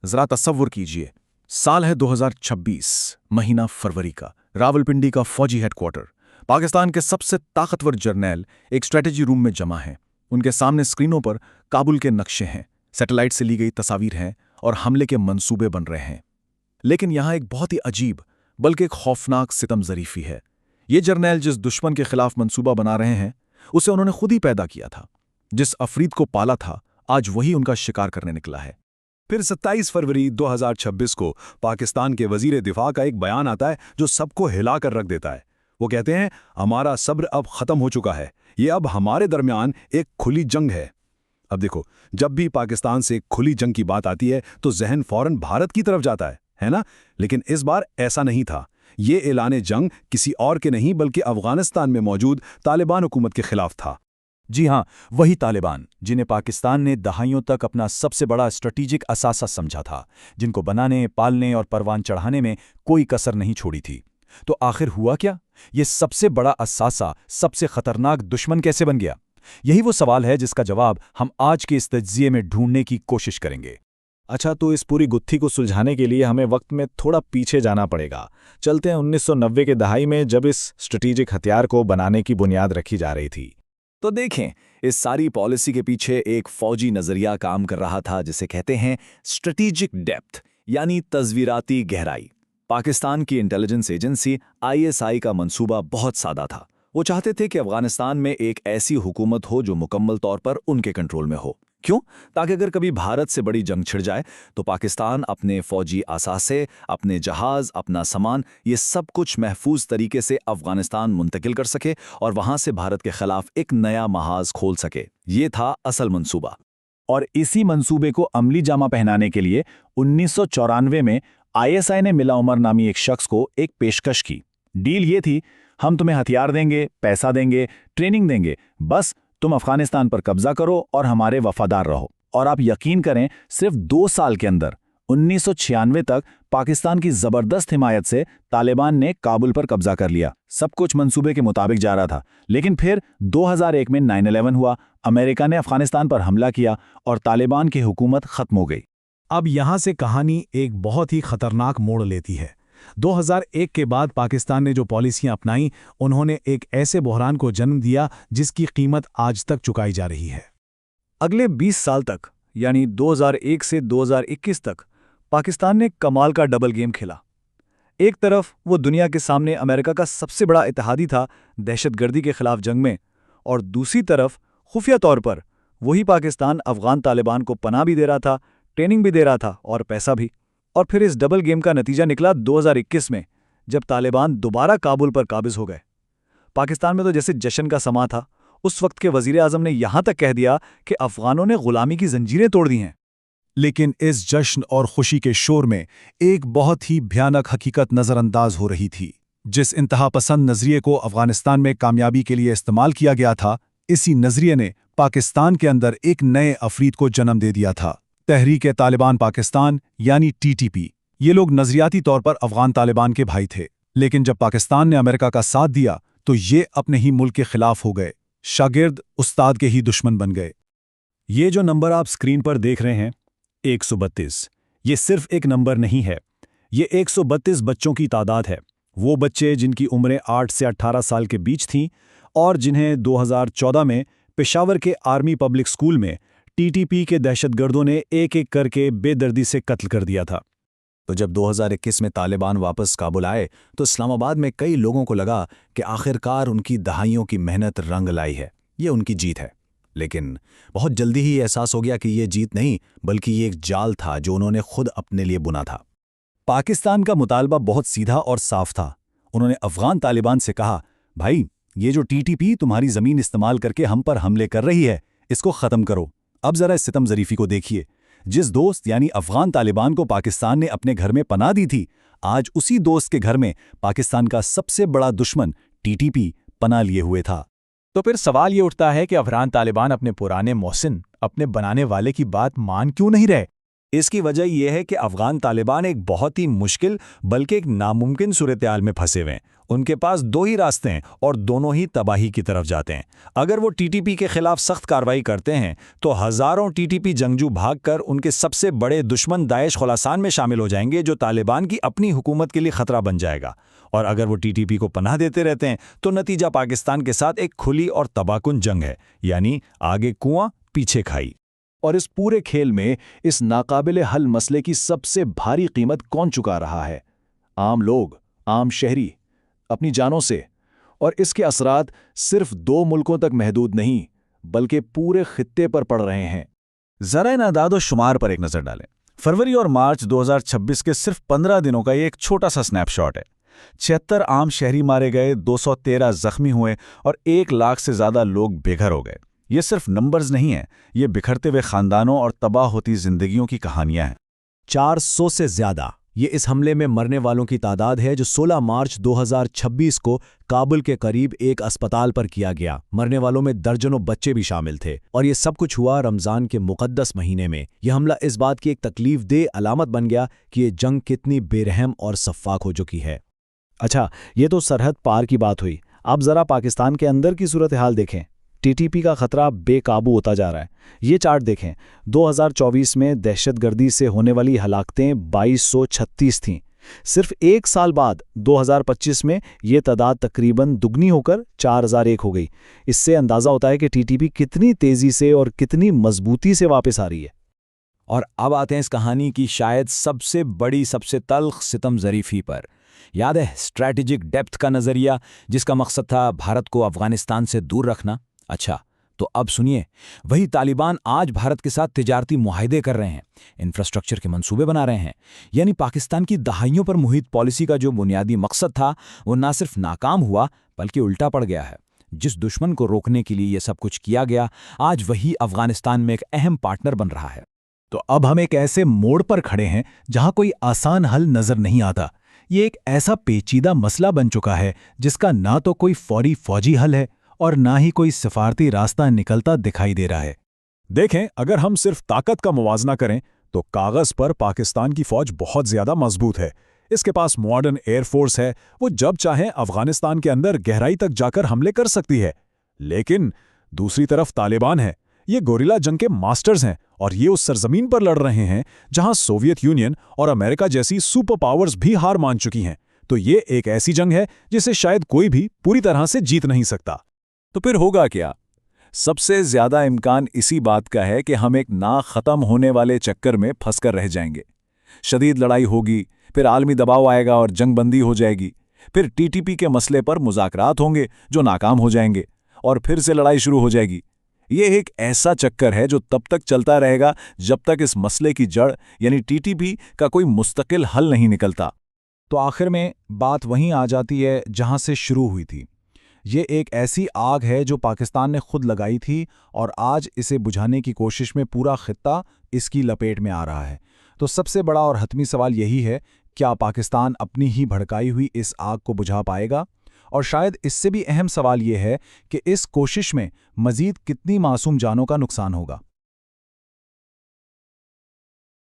जरा तसव्वुर कीजिए, साल है 2026, महीना फरवरी का, रावलपिंडी का फौजी हेडक्वार्टर। पाकिस्तान के सबसे ताकतवर जर्नैल एक स्ट्रेटजी रूम में जमा हैं। उनके सामने स्क्रीनों पर काबुल के नक्शे हैं, सैटेलाइट से ली गई तस्वीर हैं और हमले के मंसूबे बन रहे हैं। लेकिन यहां एक बहुत ही अजीब बल्कि एक खौफनाक सितम ज़रीफी है। ये जर्नैल जिस दुश्मन के खिलाफ मंसूबा बना रहे हैं, उसे उन्होंने खुद ही पैदा किया था। जिस अफरीद को पाला था, आज वही उनका शिकार करने निकला है। फिर 27 फरवरी 2026 को पाकिस्तान के वजीर दिफा का एक बयान आता है जो सबको हिला कर रख देता है। वो कहते हैं, हमारा सब्र अब खत्म हो चुका है, ये अब हमारे दरमियान एक खुली जंग है। अब देखो, जब भी पाकिस्तान से खुली जंग की बात आती है तो जहन फौरन भारत की तरफ जाता है ना? लेकिन इस बार ऐसा नहीं था। ये ऐलान जंग किसी और के नहीं बल्कि अफगानिस्तान में मौजूद तालिबान हुकूमत के खिलाफ था। जी हाँ, वही तालिबान जिन्हें पाकिस्तान ने दहाइयों तक अपना सबसे बड़ा स्ट्रेटेजिक असासा समझा था, जिनको बनाने, पालने और परवान चढ़ाने में कोई कसर नहीं छोड़ी थी। तो आखिर हुआ क्या? ये सबसे बड़ा असासा सबसे खतरनाक दुश्मन कैसे बन गया? यही वो सवाल है जिसका जवाब हम आज के इस तज्जिये में ढूंढने की कोशिश करेंगे। अच्छा, तो इस पूरी गुत्थी को सुलझाने के लिए हमें वक्त में थोड़ा पीछे जाना पड़ेगा। चलते हैं 1990 के दहाई में, जब इस स्ट्रेटेजिक हथियार को बनाने की बुनियाद रखी जा रही थी। तो देखें, इस सारी पॉलिसी के पीछे एक फौजी नजरिया काम कर रहा था जिसे कहते हैं स्ट्रेटेजिक डेप्थ, यानी तस्वीराती गहराई। पाकिस्तान की इंटेलिजेंस एजेंसी ISI का मंसूबा बहुत सादा था। वो चाहते थे कि अफगानिस्तान में एक ऐसी हुकूमत हो जो मुकम्मल तौर पर उनके कंट्रोल में हो। क्यों? ताकि अगर कभी भारत से बड़ी जंग छिड़ जाए तो पाकिस्तान अपने फौजी असासे, अपने जहाज, अपना सामान, ये सब कुछ महफूज तरीके से अफगानिस्तान मुंतकिल कर सके और वहां से भारत के खिलाफ एक नया महाज खोल सके। ये था असल मंसूबा। और इसी मंसूबे को अमली जामा पहनाने के लिए 1994 में ISI ने मिला उमर नामी एक शख्स को एक पेशकश की। डील ये थी, हम तुम्हें हथियार देंगे, पैसा देंगे, ट्रेनिंग देंगे, बस तुम अफगानिस्तान पर कब्जा करो और हमारे वफादार रहो। और आप यकीन करें, सिर्फ 2 साल के अंदर 1996 तक पाकिस्तान की जबरदस्त हिमायत से तालिबान ने काबुल पर कब्जा कर लिया। सब कुछ मंसूबे के मुताबिक जा रहा था। लेकिन फिर 2001 में 9/11 हुआ, अमेरिका ने अफगानिस्तान पर हमला किया और तालिबान की हुकूमत खत्म हो गई। अब यहां से कहानी एक बहुत ही खतरनाक मोड़ लेती है। 2001 के बाद पाकिस्तान ने जो पॉलिसियां अपनाई, उन्होंने एक ऐसे बहरान को जन्म दिया जिसकी कीमत आज तक चुकाई जा रही है। अगले 20 साल तक, यानी 2001 से 2021 तक, पाकिस्तान ने कमाल का डबल गेम खेला। एक तरफ वो दुनिया के सामने अमेरिका का सबसे बड़ा इत्तेहादी था दहशतगर्दी के खिलाफ जंग में, और दूसरी तरफ खुफिया तौर पर वही पाकिस्तान अफगान तालिबान को पनाह भी दे रहा था, ट्रेनिंग भी दे रहा था और पैसा भी। और फिर इस डबल गेम का नतीजा निकला 2021 में, जब तालिबान दोबारा काबुल पर काबिज हो गए। पाकिस्तान में तो जैसे जश्न का समा था। उस वक्त के वजीर आजम ने यहां तक कह दिया कि अफगानों ने गुलामी की जंजीरें तोड़ दी हैं। लेकिन इस जश्न और खुशी के शोर में एक बहुत ही भयानक हकीकत नजरअंदाज हो रही थी। जिस इंतहापसंद नजरिए को अफगानिस्तान में कामयाबी के लिए इस्तेमाल किया गया था, इसी नजरिए ने पाकिस्तान के अंदर एक नए अफरीद को जन्म दे दिया था, तहरीक तालिबान पाकिस्तान, यानी TTP। ये लोग नजरियाती तौर पर अफगान तालिबान के भाई थे, लेकिन जब पाकिस्तान ने अमेरिका का साथ दिया तो ये अपने ही मुल्क के खिलाफ हो गए, शागिर्द उस्ताद के ही दुश्मन बन गए। ये जो नंबर आप स्क्रीन पर देख रहे हैं, 132, ये सिर्फ एक नंबर नहीं है। ये 132 बच्चों की तादाद है। वो बच्चे जिनकी उम्रें 8 से 18 साल के बीच थीं और जिन्हें 2014 में पेशावर के आर्मी पब्लिक स्कूल में TTP के दहशतगर्दों ने एक एक करके बेदर्दी से कत्ल कर दिया था। तो जब 2021 में तालिबान वापस काबुल आए तो इस्लामाबाद में कई लोगों को लगा कि आखिरकार उनकी दहाइयों की मेहनत रंग लाई है, ये उनकी जीत है। लेकिन बहुत जल्दी ही एहसास हो गया कि ये जीत नहीं बल्कि ये एक जाल था जो उन्होंने खुद अपने लिए बुना था। पाकिस्तान का मुतालबा बहुत सीधा और साफ था। उन्होंने अफगान तालिबान से कहा, भाई, ये जो TTP तुम्हारी ज़मीन इस्तेमाल करके हम पर हमले कर रही है, इसको ख़त्म करो। अब ज़रा इस सितम ज़रीफ़ी को देखिए। जिस दोस्त यानी अफगान तालिबान को पाकिस्तान ने अपने घर में पनाह दी थी, आज उसी दोस्त के घर में पाकिस्तान का सबसे बड़ा दुश्मन TTP पनाह लिए हुए था। तो फिर सवाल ये उठता है कि अफगान तालिबान अपने पुराने मोहसिन, अपने बनाने वाले की बात मान क्यों नहीं रहे? इसकी वजह यह है कि अफगान तालिबान एक बहुत ही मुश्किल बल्कि एक नामुमकिन सूरत-ए-हाल में फंसे हुए हैं। उनके पास दो ही रास्ते हैं और दोनों ही तबाही की तरफ जाते हैं। अगर वो टीटीपी के खिलाफ सख्त कार्रवाई करते हैं तो हज़ारों टीटीपी जंगजू भागकर उनके सबसे बड़े दुश्मन दाइश खुलासान में शामिल हो जाएंगे, जो तालिबान की अपनी हुकूमत के लिए खतरा बन जाएगा। और अगर वो टीटीपी को पनाह देते रहते हैं तो नतीजा पाकिस्तान के साथ एक खुली और तबाहकुन जंग है, यानी आगे कुआं पीछे खाई। और इस पूरे खेल में इस नाकाबिले हल मसले की सबसे भारी कीमत कौन चुका रहा है? आम लोग, आम शहरी, अपनी जानों से। और इसके असरात सिर्फ 2 मुल्कों तक महदूद नहीं बल्कि पूरे खित्ते पर पड़ रहे हैं। जरा इन अदाद शुमार पर एक नजर डालें। फरवरी और मार्च 2026 के सिर्फ 15 दिनों का ये एक छोटा सा स्नैपशॉट है। 76 आम शहरी मारे गए, 213 जख्मी हुए और 1 लाख से ज्यादा लोग बेघर हो गए। ये सिर्फ नंबर्स नहीं हैं, ये बिखरते हुए खानदानों और तबाह होती जिंदगियों की कहानियां हैं। 400 से ज्यादा ये इस हमले में मरने वालों की तादाद है, जो 16 मार्च 2026 को काबुल के करीब एक अस्पताल पर किया गया। मरने वालों में दर्जनों बच्चे भी शामिल थे। और ये सब कुछ हुआ रमज़ान के मुक़द्दस महीने में। यह हमला इस बात की एक तकलीफ़देह अलामत बन गया कि ये जंग कितनी बेरहम और सफ़ाक हो चुकी है। अच्छा, ये तो सरहद पार की बात हुई। अब ज़रा पाकिस्तान के अंदर की सूरत हाल देखें। टीटीपी का खतरा बेकाबू होता जा रहा है। ये चार्ट देखें, 2024 में दहशतगर्दी से होने वाली हलाकतें 2236 थीं। सिर्फ 1 साल बाद 2025 में ये तादाद तकरीबन दुगनी होकर 4001 हो गई। इससे अंदाज़ा होता है कि टीटीपी कितनी तेज़ी से और कितनी मजबूती से वापस आ रही है। और अब आते हैं इस कहानी की शायद सबसे बड़ी, सबसे तल्ख सितम ज़रीफ़ी पर। याद है स्ट्रैटेजिक डेप्थ का नज़रिया, जिसका मकसद था भारत को अफ़गानिस्तान से दूर रखना? अच्छा, तो अब सुनिए, वही तालिबान आज भारत के साथ तिजारती मुआहदे कर रहे हैं, इंफ्रास्ट्रक्चर के मंसूबे बना रहे हैं। यानी पाकिस्तान की दहाइयों पर मुहित पॉलिसी का जो बुनियादी मकसद था, वो ना सिर्फ नाकाम हुआ बल्कि उल्टा पड़ गया है। जिस दुश्मन को रोकने के लिए यह सब कुछ किया गया, आज वही अफगानिस्तान में एक अहम पार्टनर बन रहा है। तो अब हम एक ऐसे मोड़ पर खड़े हैं जहां कोई आसान हल नजर नहीं आता। ये एक ऐसा पेचीदा मसला बन चुका है जिसका ना तो कोई फौजी हल है और ना ही कोई सिफारती रास्ता निकलता दिखाई दे रहा है। देखें, अगर हम सिर्फ ताकत का मुवाजना करें तो कागज पर पाकिस्तान की फौज बहुत ज्यादा मजबूत है। इसके पास मॉडर्न एयरफोर्स है, वो जब चाहे अफगानिस्तान के अंदर गहराई तक जाकर हमले कर सकती है। लेकिन दूसरी तरफ तालिबान है, ये गोरिल्ला जंग के मास्टर्स हैं और ये उस सरजमीन पर लड़ रहे हैं जहां सोवियत यूनियन और अमेरिका जैसी सुपर पावर्स भी हार मान चुकी हैं। तो ये एक ऐसी जंग है जिसे शायद कोई भी पूरी तरह से जीत नहीं सकता। तो फिर होगा क्या? सबसे ज्यादा इम्कान इसी बात का है कि हम एक ना खत्म होने वाले चक्कर में फंसकर रह जाएंगे। शदीद लड़ाई होगी, फिर आलमी दबाव आएगा और जंगबंदी हो जाएगी। फिर टीटीपी के मसले पर मुज़ाकरात होंगे जो नाकाम हो जाएंगे और फिर से लड़ाई शुरू हो जाएगी। ये एक ऐसा चक्कर है जो तब तक चलता रहेगा जब तक इस मसले की जड़ यानी टीटीपी का कोई मुस्तकिल हल नहीं निकलता। तो आखिर में बात वहीं आ जाती है जहां से शुरू हुई थी। ये एक ऐसी आग है जो पाकिस्तान ने खुद लगाई थी और आज इसे बुझाने की कोशिश में पूरा खित्ता इसकी लपेट में आ रहा है। तो सबसे बड़ा और हतमी सवाल यही है, क्या पाकिस्तान अपनी ही भड़काई हुई इस आग को बुझा पाएगा? और शायद इससे भी अहम सवाल ये है कि इस कोशिश में मज़ीद कितनी मासूम जानों का नुकसान होगा।